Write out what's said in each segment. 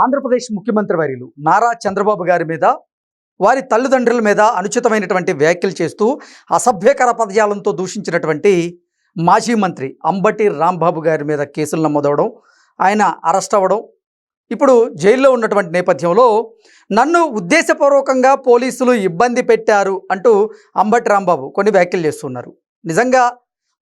ఆంధ్రప్రదేశ్ ముఖ్యమంత్రి వర్యులు నారా చంద్రబాబు గారి మీద వారి తల్లిదండ్రుల మీద అనుచితమైనటువంటి వ్యాఖ్యలు చేస్తూ అసభ్యకర పదజాలంతో దూషించినటువంటి మాజీ మంత్రి అంబటి రాంబాబు గారి మీద కేసులు నమోదవడం, ఆయన అరెస్ట్ అవ్వడం, ఇప్పుడు జైల్లో ఉన్నటువంటి నేపథ్యంలో నన్ను ఉద్దేశపూర్వకంగా పోలీసులు ఇబ్బంది పెట్టారు అంటూ అంబటి రాంబాబు కొన్ని వ్యాఖ్యలు చేస్తున్నారు. నిజంగా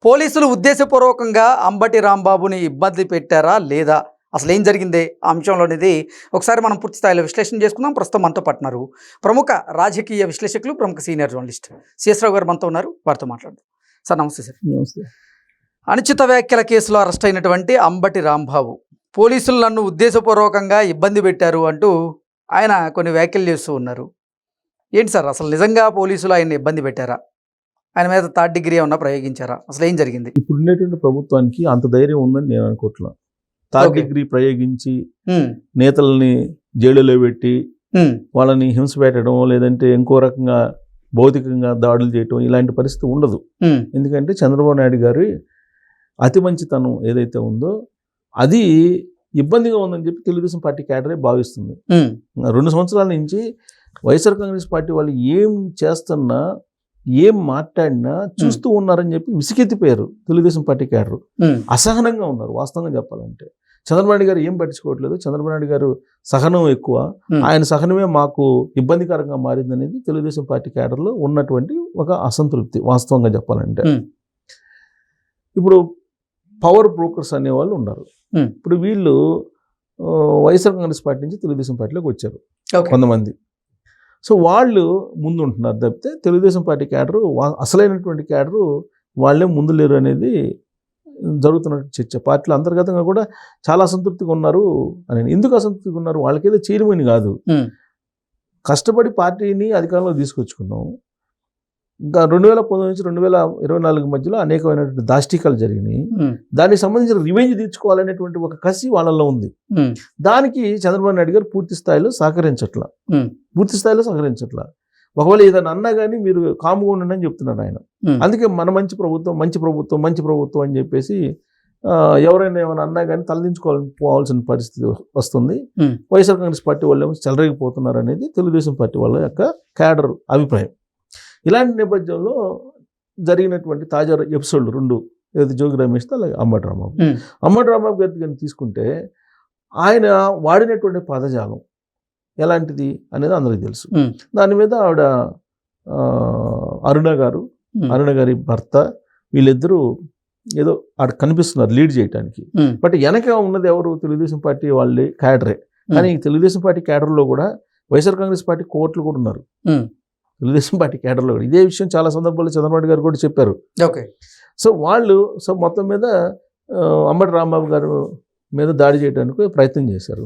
పోలీసులు ఉద్దేశపూర్వకంగా అంబటి రాంబాబుని ఇబ్బంది పెట్టారా లేదా, అసలు ఏం జరిగిందే ఆ అంశంలోనిది ఒకసారి మనం పూర్తి స్థాయిలో విశ్లేషణ చేసుకుందాం. ప్రస్తుతం మనతో పట్టినారు ప్రముఖ రాజకీయ విశ్లేషకులు, ప్రముఖ సీనియర్ జర్నలిస్ట్ సిఎస్ రావు గారు మనతో ఉన్నారు. వారితో మాట్లాడదాం. సార్ నమస్తే. సార్ నమస్తే. అనుచిత వ్యాఖ్యల కేసులో అరెస్ట్ అయినటువంటి అంబటి రాంబాబు పోలీసులు నన్ను ఉద్దేశపూర్వకంగా ఇబ్బంది పెట్టారు అంటూ ఆయన కొన్ని వ్యాఖ్యలు చేస్తూ ఉన్నారు. ఏంటి సార్, అసలు నిజంగా పోలీసులు ఆయన్ని ఇబ్బంది పెట్టారా? ఆయన మీద థర్డ్ డిగ్రీ ఏమన్నా ప్రయోగించారా? అసలు ఏం జరిగింది? ఇప్పుడు ఉండేటువంటి ప్రభుత్వానికి అంత ధైర్యం ఉందని నేను అనుకోవట్లా. థర్డ్ డిగ్రీ ప్రయోగించి నేతల్ని జైలులో పెట్టి వాళ్ళని హింస పెట్టడం, లేదంటే ఇంకో రకంగా భౌతికంగా దాడులు చేయటం, ఇలాంటి పరిస్థితి ఉండదు. ఎందుకంటే చంద్రబాబు నాయుడు గారి అతి మంచితనం ఏదైతే ఉందో అది ఇబ్బందిగా ఉందని చెప్పి తెలుగుదేశం పార్టీ క్యాడరే భావిస్తుంది. 2 సంవత్సరాల నుంచి వైఎస్ఆర్ కాంగ్రెస్ పార్టీ వాళ్ళు ఏం చేస్తున్నా, ఏం మాట్లాడినా చూస్తూ ఉన్నారని చెప్పి విసిగెత్తిపోయారు తెలుగుదేశం పార్టీ క్యాడరు. అసహనంగా ఉన్నారు వాస్తవంగా చెప్పాలంటే. చంద్రబాబు నాయుడు గారు ఏం పట్టించుకోవట్లేదు. చంద్రబాబు నాయుడు గారు సహనం ఎక్కువ, ఆయన సహనమే మాకు ఇబ్బందికరంగా మారిందనేది తెలుగుదేశం పార్టీ క్యాడర్లో ఉన్నటువంటి ఒక అసంతృప్తి వాస్తవంగా చెప్పాలంటే. ఇప్పుడు పవర్ బ్రోకర్స్ అనేవాళ్ళు ఉన్నారు. ఇప్పుడు వీళ్ళు వైఎస్ఆర్ కాంగ్రెస్ పార్టీ నుంచి తెలుగుదేశం పార్టీలోకి వచ్చారు కొంతమంది. సో వాళ్ళు ముందు ఉంటున్నారు తప్పితే తెలుగుదేశం పార్టీ క్యాడరు, అసలైనటువంటి క్యాడరు వాళ్ళే ముందు లేరు అనేది జరుగుతున్న చర్చ. పార్టీలో అంతర్గతంగా కూడా చాలా అసంతృప్తిగా ఉన్నారు అని. ఎందుకు అసంతృప్తిగా ఉన్నారు? వాళ్ళకేదో చేయమని కాదు, కష్టపడి పార్టీని అధికారంలో తీసుకొచ్చుకున్నాం. ఇంకా 2019 నుంచి 2024 మధ్యలో అనేకమైనటువంటి దాష్టికాలు జరిగినాయి. దానికి సంబంధించిన రివెంజ్ తీర్చుకోవాలనేటువంటి ఒక కసి వాళ్ళల్లో ఉంది. దానికి చంద్రబాబు నాయుడు గారు పూర్తి స్థాయిలో సహకరించట్లా. ఒకవేళ ఏదైనా అన్నా కానీ మీరు కాముగా ఉండండి అని చెప్తున్నాడు ఆయన. అందుకే మన మంచి ప్రభుత్వం అని చెప్పేసి ఎవరైనా ఏమైనా అన్నా కానీ తలదించుకోవాల్సిన పరిస్థితి వస్తుంది. వైఎస్ఆర్ కాంగ్రెస్ పార్టీ వాళ్ళు ఏమో చెలరేగిపోతున్నారు అనేది తెలుగుదేశం పార్టీ వాళ్ళ యొక్క క్యాడర్ అభిప్రాయం. ఇలాంటి నేపథ్యంలో జరిగినటువంటి తాజా ఎపిసోడ్లు 2, ఏదైతే జోగి రమేష్ అలాగే అంబటి రాంబాబు గారి కానీ తీసుకుంటే ఆయన వాడినటువంటి పదజాలం ఎలాంటిది అనేది అందరికీ తెలుసు. దాని మీద ఆవిడ అరుణ గారి భర్త వీళ్ళిద్దరూ ఏదో ఆడ కనిపిస్తున్నారు లీడ్ చేయడానికి. బట్ వెనక ఉన్నది ఎవరు? తెలుగుదేశం పార్టీ వాళ్ళే క్యాడరే. కానీ తెలుగుదేశం పార్టీ క్యాడర్లో కూడా వైఎస్ఆర్ కాంగ్రెస్ పార్టీ కోర్టులు కూడా ఉన్నారు. తెలుగుదేశం పార్టీ క్యాడర్లో కూడా ఇదే విషయం చాలా సందర్భాల్లో చంద్రబాబు గారు కూడా చెప్పారు. సో వాళ్ళు మొత్తం మీద అంబటి రాంబాబు గారు మీద దాడి చేయడానికి ప్రయత్నం చేశారు.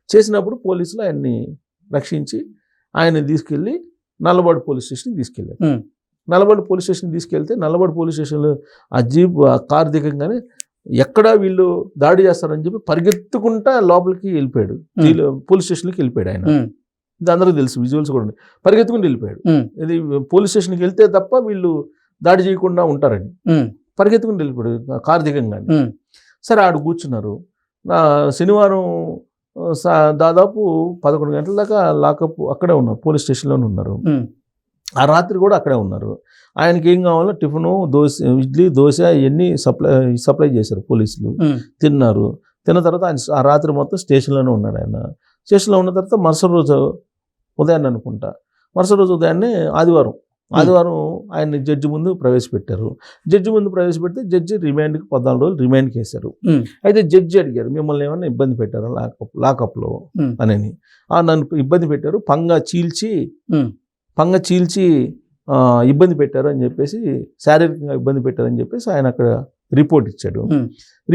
చేసినప్పుడు పోలీసులు ఆయన్ని రక్షించి ఆయన్ని తీసుకెళ్ళి నల్లబాడు పోలీస్ స్టేషన్కి తీసుకెళ్ళారు. నల్లబాడు పోలీస్ స్టేషన్కి తీసుకెళ్తే నల్లబాడు పోలీస్ స్టేషన్లో ఆ జీప్ కారు దిగంగానే ఎక్కడా వీళ్ళు దాడి చేస్తారని చెప్పి పరిగెత్తుకుంటా లోపలికి వెళ్ళిపోయాడు. పోలీస్ స్టేషన్కి వెళ్ళిపోయాడు ఆయన. ఇది అందరికీ తెలుసు, విజువల్స్ కూడా పరిగెత్తుకుని వెళ్ళిపోయాడు. ఇది పోలీస్ స్టేషన్కి వెళ్తే తప్ప వీళ్ళు దాడి చేయకుండా ఉంటారని పరిగెత్తుకుని వెళ్ళిపోయాడు కారు దిగంగానే. సరే ఆడు కూర్చున్నారు. శనివారం దాదాపు 11 గంటల దాకా లాకప్ అక్కడే ఉన్నారు, పోలీస్ స్టేషన్లోనే ఉన్నారు. ఆ రాత్రి కూడా అక్కడే ఉన్నారు. ఆయనకి ఏం కావాలో టిఫిను, ఇడ్లీ, దోశ ఇవన్నీ సప్లై చేశారు పోలీసులు. తిన్నారు. తిన్న తర్వాత ఆయన ఆ రాత్రి మొత్తం స్టేషన్లోనే ఉన్నాడు. ఆయన స్టేషన్లో ఉన్న తర్వాత మరుసటి రోజు ఉదయాన్నే ఆదివారం ఆయన్ని జడ్జి ముందు ప్రవేశపెట్టారు. ప్రవేశపెడితే జడ్జి రిమాండ్కి 14 రోజులు రిమాండ్కి వేశారు. అయితే జడ్జి అడిగారు, మిమ్మల్ని ఏమన్నా ఇబ్బంది పెట్టారా లాకప్లో అని. నన్ను ఇబ్బంది పెట్టారు, పంగ చీల్చి ఇబ్బంది పెట్టారు అని చెప్పేసి, శారీరకంగా ఇబ్బంది పెట్టారని చెప్పేసి ఆయన అక్కడ రిపోర్ట్ ఇచ్చాడు.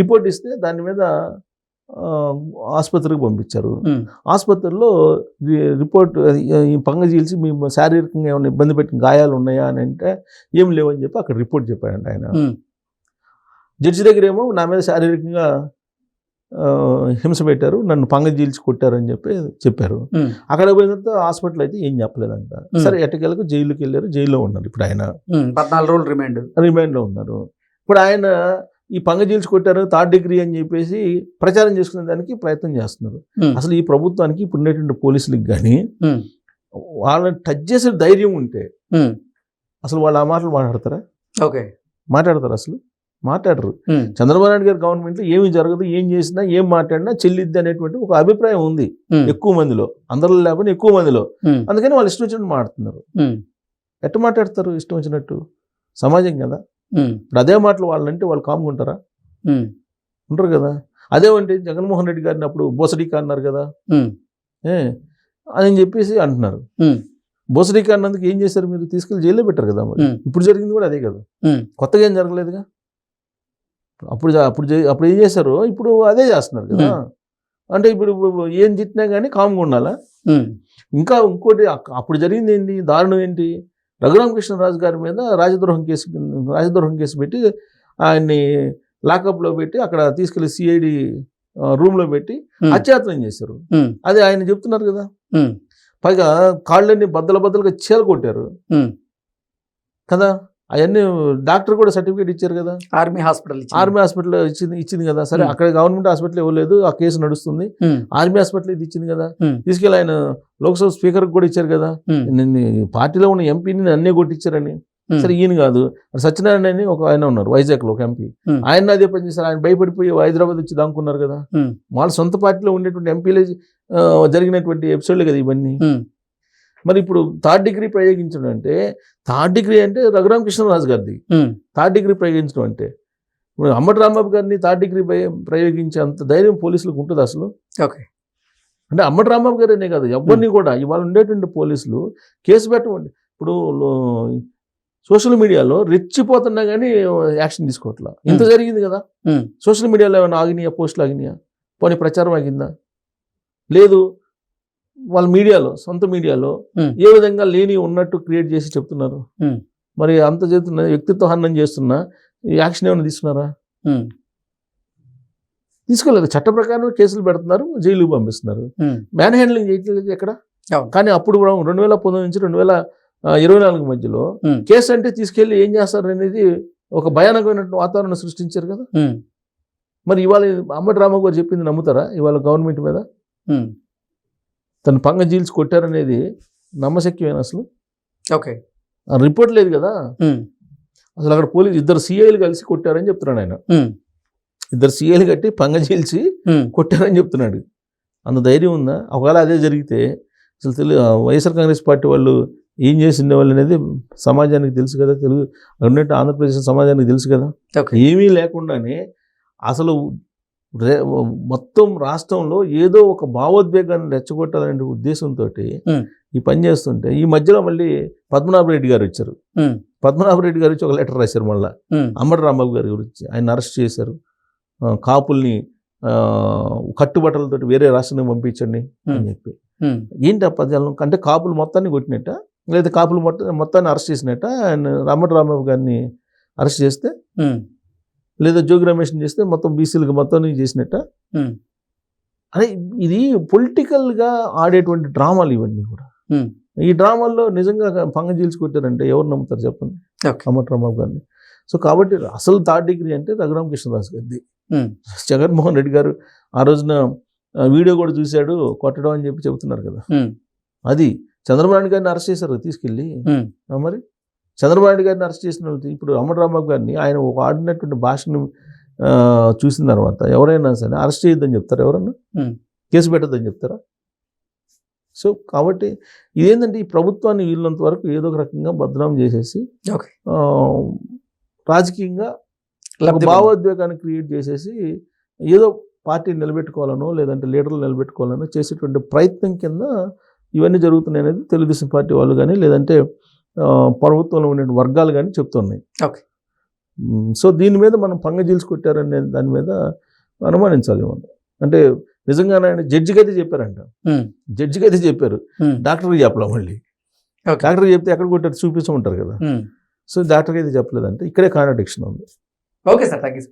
రిపోర్ట్ ఇస్తే దాని మీద ఆసుపత్రికి పంపించారు. ఆసుపత్రిలో రిపోర్ట్ ఈ పంగ చీల్చి మీ శారీరకంగా ఏమైనా ఇబ్బంది పెట్టిన గాయాలు ఉన్నాయా అని అంటే ఏం లేవని చెప్పి అక్కడ రిపోర్ట్ చెప్పాడంట ఆయన. జడ్జి దగ్గర ఏమో నా మీద శారీరకంగా హింస పెట్టారు, నన్ను పంగ చీల్చి కొట్టారు అని చెప్పారు. అక్కడ పోయిన తర్వాత హాస్పిటల్ అయితే ఏం చెప్పలేదంట. సరే ఎట్టకేలకు జైలుకి వెళ్ళారు. జైల్లో ఉన్నారు ఇప్పుడు ఆయన. 14 రోజులు రిమాండ్లో ఉన్నారు. ఇప్పుడు ఆయన ఈ పంగజీల్చి కొట్టారు 3rd డిగ్రీ అని చెప్పేసి ప్రచారం చేసుకునే దానికి ప్రయత్నం చేస్తున్నారు. అసలు ఈ ప్రభుత్వానికి ఇప్పుడు ఉండేటువంటి పోలీసులకు కానీ వాళ్ళని టచ్ చేసే ధైర్యం ఉంటే అసలు వాళ్ళు ఆ మాటలు మాట్లాడతారా? ఓకే, మాట్లాడతారు? అసలు మాట్లాడరు. చంద్రబాబు నాయుడు గారి గవర్నమెంట్లో ఏమి జరగదు, ఏం చేసినా ఏం మాట్లాడినా చెల్లిద్ది అనేటువంటి ఒక అభిప్రాయం ఉంది ఎక్కువ మందిలో, అందరిలో లేకపోతే ఎక్కువ మందిలో. అందుకని వాళ్ళు ఇష్టం వచ్చినట్టు మాట్లాడుతున్నారు. ఎట్ట మాట్లాడతారు ఇష్టం వచ్చినట్టు? సమాజం కదా. ఇప్పుడు అదే మాటలు వాళ్ళంటే వాళ్ళు కామ్గా ఉంటారా? ఉంటారు కదా. అదేమంటే జగన్మోహన్ రెడ్డి గారిని అప్పుడు బోసడికా అన్నారు కదా అని చెప్పేసి అంటున్నారు. బోసడికా అన్నందుకు ఏం చేశారు మీరు? తీసుకెళ్ళి జైల్లో పెట్టారు కదా. మరి ఇప్పుడు జరిగింది కూడా అదే కదా, కొత్తగా ఏం జరగలేదుగా. అప్పుడు ఏం చేశారో ఇప్పుడు అదే చేస్తున్నారు కదా. అంటే ఇప్పుడు ఏం తిట్టినా కానీ కామ్గా ఉండాలా? ఇంకా ఇంకోటి అప్పుడు జరిగింది ఏంటి, దారుణం ఏంటి, రఘురామకృష్ణరాజు గారి మీద రాజద్రోహం కేసు పెట్టి ఆయన్ని లాకప్లో పెట్టి అక్కడ తీసుకెళ్లి సిఐడి రూమ్లో పెట్టి అత్యాచారం చేశారు. అది ఆయన చెప్తున్నారు కదా. పైగా కాళ్ళన్నీ బద్దలుగా చీల కొట్టారు కదా. అవన్నీ డాక్టర్ కూడా సర్టిఫికేట్ ఇచ్చారు కదా. ఆర్మీ హాస్పిటల్ ఇచ్చింది కదా. సరే, అక్కడ గవర్నమెంట్ హాస్పిటల్ ఇవ్వలేదు, ఆ కేసు నడుస్తుంది. ఆర్మీ హాస్పిటల్ ఇది ఇచ్చింది కదా. తీసుకెళ్ళి ఆయన లోక్సభ స్పీకర్ కూడా ఇచ్చారు కదా. పార్టీలో ఉన్న ఎంపీని అన్నీ కొట్టించారని. సరే, ఈయన కాదు, సత్యనారాయణ అని ఒక ఆయన ఉన్నారు వైజాగ్లో, ఒక ఎంపీ. ఆయన అదే పని చేశారు. ఆయన భయపడిపోయి హైదరాబాద్ వచ్చి దాక్కున్నారు కదా. వాళ్ళ సొంత పార్టీలో ఉండేటువంటి ఎంపీలే జరిగినటువంటి ఎపిసోడ్లే కదా ఇవన్నీ. మరి ఇప్పుడు 3rd డిగ్రీ ప్రయోగించడం అంటే, 3rd డిగ్రీ అంటే రఘురామకృష్ణరాజు గారిది 3rd డిగ్రీ ప్రయోగించడం అంటే, ఇప్పుడు అంబటి రాంబాబు గారిని 3rd డిగ్రీ ప్రయోగించే అంత ధైర్యం పోలీసులకు ఉంటుంది అసలు? ఓకే, అంటే అంబటి రాంబాబు గారనే కాదు, ఎవరిని కూడా ఇవాళ ఉండేటువంటి పోలీసులు కేసు పెట్టమండి. ఇప్పుడు సోషల్ మీడియాలో రెచ్చిపోతున్నా కానీ యాక్షన్ తీసుకోవట్లా. ఇంత జరిగింది కదా. సోషల్ మీడియాలో ఏమైనా ఆగినాయా? పోస్టులు ఆగినాయా? పోనీ ప్రచారం ఆగిందా? లేదు. వాళ్ళ మీడియాలో, సొంత మీడియాలో ఏ విధంగా లేని ఉన్నట్టు క్రియేట్ చేసి చెప్తున్నారు. మరి అంత చేస్తున్న వ్యక్తిత్వ హననం చేస్తున్నా యాక్షన్ ఏమైనా తీసుకున్నారా? తీసుకోలేదు. చట్ట ప్రకారం కేసులు పెడుతున్నారు, జైలుకు పంపిస్తున్నారు. మ్యాన్ హ్యాండ్లింగ్ చేయట్లేదు ఎక్కడ. కానీ అప్పుడు 2019 నుంచి 2024 మధ్యలో కేసు అంటే తీసుకెళ్లి ఏం చేస్తారు అనేది ఒక భయానకమైనటువంటి వాతావరణం సృష్టించారు కదా. మరి ఇవాళ అంబటి రాంబాబు గారు చెప్పింది నమ్ముతారా ఇవాళ గవర్నమెంట్ మీద? తను పంగజీల్చి కొట్టారనేది నమ్మశక్యమైన అసలు? ఓకే, రిపోర్ట్ లేదు కదా. అసలు అక్కడ పోలీసు 2 సిఐలు కలిసి కొట్టారని చెప్తున్నాడు ఆయన. 2 సిఐలు కట్టి పంగజీల్చి కొట్టారని చెప్తున్నాడు. అంత ధైర్యం ఉందా? ఒకవేళ అదే జరిగితే అసలు వైఎస్ఆర్ కాంగ్రెస్ పార్టీ వాళ్ళు ఏం చేసిండే వాళ్ళు అనేది సమాజానికి తెలుసు కదా. ఉన్నట్టు ఆంధ్రప్రదేశ్ సమాజానికి తెలుసు కదా. ఏమీ లేకుండానే అసలు మొత్తం రాష్ట్రంలో ఏదో ఒక భావోద్వేగాన్ని రెచ్చగొట్టాలనే ఉద్దేశంతో ఈ పని చేస్తుంటే, ఈ మధ్యలో మళ్ళీ పద్మనాభరెడ్డి గారు వచ్చారు. పద్మనాభరెడ్డి గారు వచ్చి ఒక లెటర్ రాశారు మళ్ళీ అంబటి రాంబాబు గారి గురించి. ఆయన అరెస్ట్ చేశారు. కాపుల్ని కట్టుబట్టలతో వేరే రాష్ట్రానికి పంపించండి అని చెప్పి. ఏంటి ఆ పద్యాలను? అంటే కాపులు మొత్తాన్ని కొట్టినట్ట, లేదా కాపులు మొత్తాన్ని అరెస్ట్ చేసినట్ట? ఆయన అంబటి రాంబాబు గారిని అరెస్ట్ చేస్తే, లేదా జోగి రమేష్ని చేస్తే మొత్తం బీసీలకు మొత్తం చేసినట్ట? అదే ఇది పొలిటికల్గా ఆడేటువంటి డ్రామాలు ఇవన్నీ కూడా. ఈ డ్రామాల్లో నిజంగా పంగజీల్చి కొట్టారంటే ఎవరు నమ్ముతారు చెప్పండి? అంబటి రాంబాబు గారిని. సో కాబట్టి అసలు 3rd డిగ్రీ అంటే రఘురామకృష్ణరాజు గారిది. జగన్మోహన్ రెడ్డి గారు ఆ రోజున వీడియో కూడా చూశాడు కొట్టడం అని చెప్పి చెబుతున్నారు కదా. అది చంద్రబాబు నాయుడు గారిని అరెస్ట్ చేశారు తీసుకెళ్ళి. మరి చంద్రబాబు నాయుడు గారిని అరెస్ట్ చేసిన వాళ్ళు ఇప్పుడు అంబటి రాంబాబు గారిని ఆయన ఆడినటువంటి భాషను చూసిన తర్వాత ఎవరైనా సరే అరెస్ట్ చేయొద్దని చెప్తారా? ఎవరన్నా కేసు పెట్టద్దని చెప్తారా? సో కాబట్టి ఇదేంటంటే ఈ ప్రభుత్వాన్ని వీళ్ళంత వరకు ఏదో ఒక రకంగా బదనాం చేసేసి రాజకీయంగా భావోద్వేగాన్ని క్రియేట్ చేసేసి ఏదో పార్టీని నిలబెట్టుకోవాలనో లేదంటే లీడర్లు నిలబెట్టుకోవాలనో చేసేటువంటి ప్రయత్నం కింద ఇవన్నీ జరుగుతున్నాయి అనేది తెలుగుదేశం పార్టీ వాళ్ళు కానీ లేదంటే ప్రభుత్వంలో ఉండే వర్గాలు కానీ చెప్తున్నాయి. ఓకే, సో దీని మీద మనం పంగజీల్చి కొట్టారనే దాని మీద అనుమానించాలి మనం. అంటే నిజంగానే ఆయన జడ్జికి అయితే చెప్పారంట. జడ్జికి అయితే చెప్పారు, డాక్టర్కి చెప్పలే. మళ్ళీ డాక్టర్కి చెప్తే ఎక్కడ కొట్టారు చూపించమంటారు కదా. సో డాక్టర్కి అయితే చెప్పలేదంటే ఇక్కడే కాంట్రడిక్షన్ ఉంది. Okay sir, thank you.